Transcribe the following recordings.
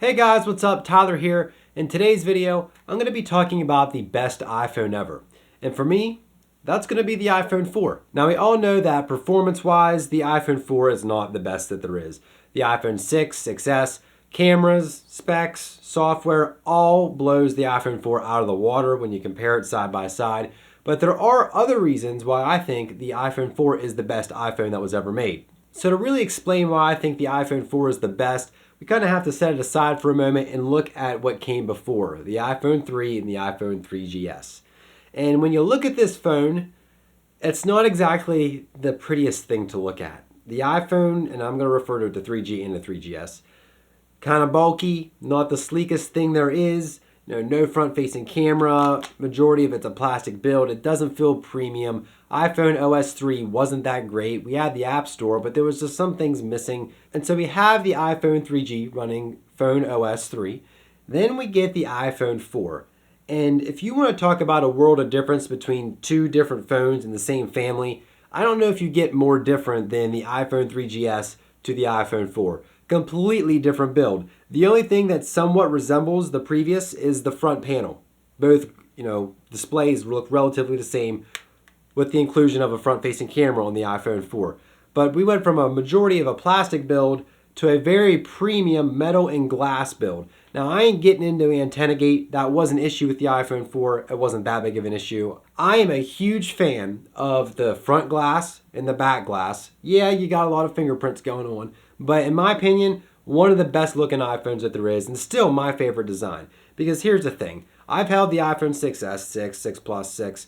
Hey guys, what's up? Tyler here. In today's video, I'm going to be talking about the best iPhone ever. And for me, that's going to be the iPhone 4. Now we all know that performance-wise, the iPhone 4 is not the best that there is. The iPhone 6, 6S, cameras, specs, software, all blows the iPhone 4 out of the water when you compare it side by side. But there are other reasons why I think the iPhone 4 is the best iPhone that was ever made. So to really explain why I think the iPhone 4 is the best, we kind of have to set it aside for a moment and look at what came before, the iPhone 3 and the iPhone 3GS. And when you look at this phone, it's not exactly the prettiest thing to look at. The iPhone, and I'm going to refer to the 3G and the 3GS, kind of bulky, not the sleekest thing there is. No front-facing camera, majority of it's a plastic build. It doesn't feel premium. iPhone OS 3 wasn't that great. We had the App Store, but there was just some things missing. And so we have the iPhone 3G running Phone OS 3. Then we get the iPhone 4. And if you want to talk about a world of difference between two different phones in the same family, I don't know if you get more different than the iPhone 3GS to the iPhone 4. Completely different build. The only thing that somewhat resembles the previous is the front panel. Both, displays look relatively the same with the inclusion of a front-facing camera on the iPhone 4. But we went from a majority of a plastic build to a very premium metal and glass build. Now, I ain't getting into antenna gate. That was an issue with the iPhone 4. It wasn't that big of an issue. I am a huge fan of the front glass and the back glass. Yeah, you got a lot of fingerprints going on. But in my opinion, one of the best looking iPhones that there is, and still my favorite design. Because here's the thing. I've held the iPhone 6S, 6, 6 Plus, 6.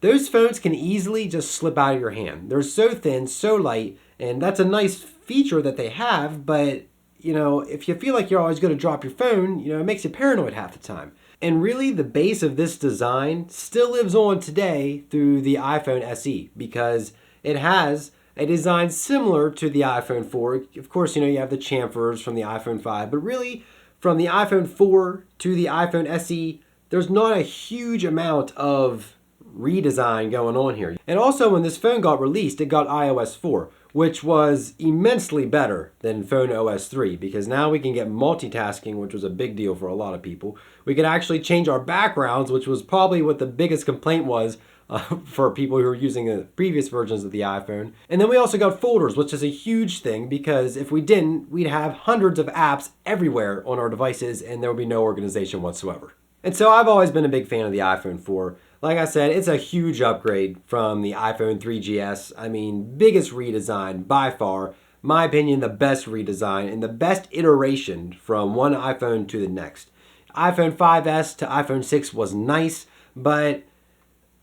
Those phones can easily just slip out of your hand. They're so thin, so light, and that's a nice feature that they have, but if you feel like you're always going to drop your phone, it makes you paranoid half the time. And really, the base of this design still lives on today through the iPhone SE because it has a design similar to the iPhone 4. Of course, you have the chamfers from the iPhone 5, but really, from the iPhone 4 to the iPhone SE, there's not a huge amount of redesign going on here. And also, when this phone got released, it got iOS 4, which was immensely better than Phone OS 3 because now we can get multitasking, which was a big deal for a lot of people. We could actually change our backgrounds, which was probably what the biggest complaint was for people who were using the previous versions of the iPhone. And then we also got folders, which is a huge thing because if we didn't, we'd have hundreds of apps everywhere on our devices and there would be no organization whatsoever. And so I've always been a big fan of the iPhone 4. Like I said, it's a huge upgrade from the iPhone 3GS. I mean, biggest redesign by far. My opinion, the best redesign and the best iteration from one iPhone to the next. iPhone 5S to iPhone 6 was nice, but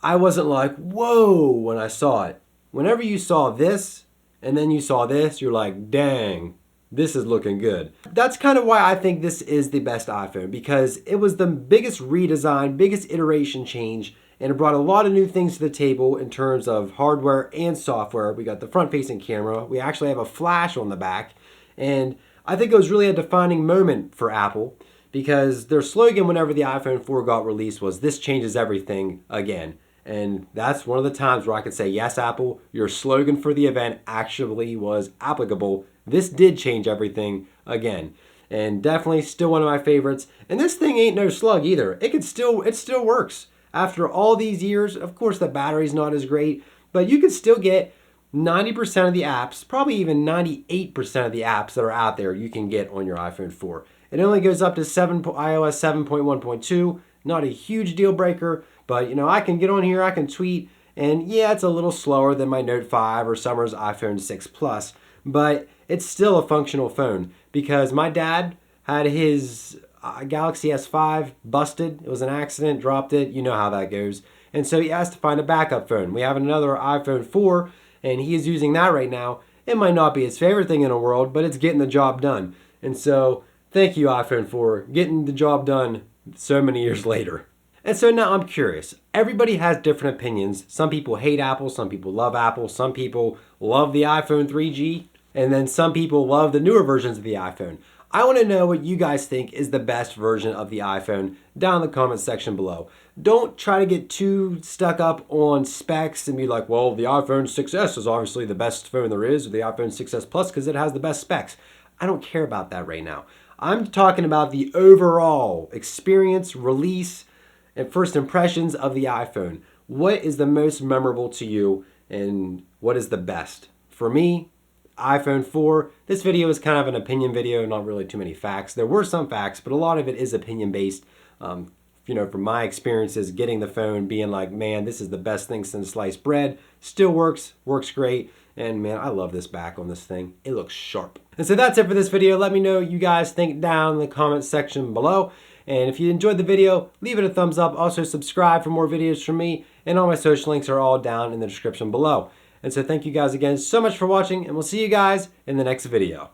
I wasn't like, whoa, when I saw it. Whenever you saw this and then you saw this, you're like, dang, this is looking good. That's kind of why I think this is the best iPhone because it was the biggest redesign, biggest iteration change, and it brought a lot of new things to the table in terms of hardware and software. We got the front-facing camera. We actually have a flash on the back. And I think it was really a defining moment for Apple because their slogan whenever the iPhone 4 got released was, "This changes everything again." And that's one of the times where I could say, yes, Apple, your slogan for the event actually was applicable. This did change everything again. And definitely still one of my favorites. And this thing ain't no slug either. It still works. After all these years, of course the battery's not as great, but you can still get 90% of the apps, probably even 98% of the apps that are out there you can get on your iPhone 4. It only goes up to iOS 7.1.2, not a huge deal breaker, but I can get on here, I can tweet, and yeah, it's a little slower than my Note 5 or Summer's iPhone 6 Plus, but it's still a functional phone because my dad had his Galaxy S5 busted. It was an accident, dropped it. You know how that goes. And so he asked to find a backup phone. We have another iPhone 4, and he is using that right now. It might not be his favorite thing in the world, but it's getting the job done. And so thank you, iPhone 4, getting the job done so many years later. And so now I'm curious. Everybody has different opinions. Some people hate Apple. Some people love Apple. Some people love the iPhone 3G. And then some people love the newer versions of the iPhone. I want to know what you guys think is the best version of the iPhone down in the comments section below. Don't try to get too stuck up on specs and be like, well, the iPhone 6S is obviously the best phone there is, or the iPhone 6S Plus because it has the best specs. I don't care about that right now. I'm talking about the overall experience, release, and first impressions of the iPhone. What is the most memorable to you and what is the best? For me, iPhone 4. This video is kind of an opinion video, not really too many facts. There were some facts, but a lot of it is opinion based. From my experiences getting the phone, being like, man, this is the best thing since sliced bread. Still works great. And man, I love this back on this thing. It looks sharp. And so that's it for this video. Let me know what you guys think down in the comment section below. And if you enjoyed the video, leave it a thumbs up. Also subscribe for more videos from me. And all my social links are all down in the description below. And so thank you guys again so much for watching, and we'll see you guys in the next video.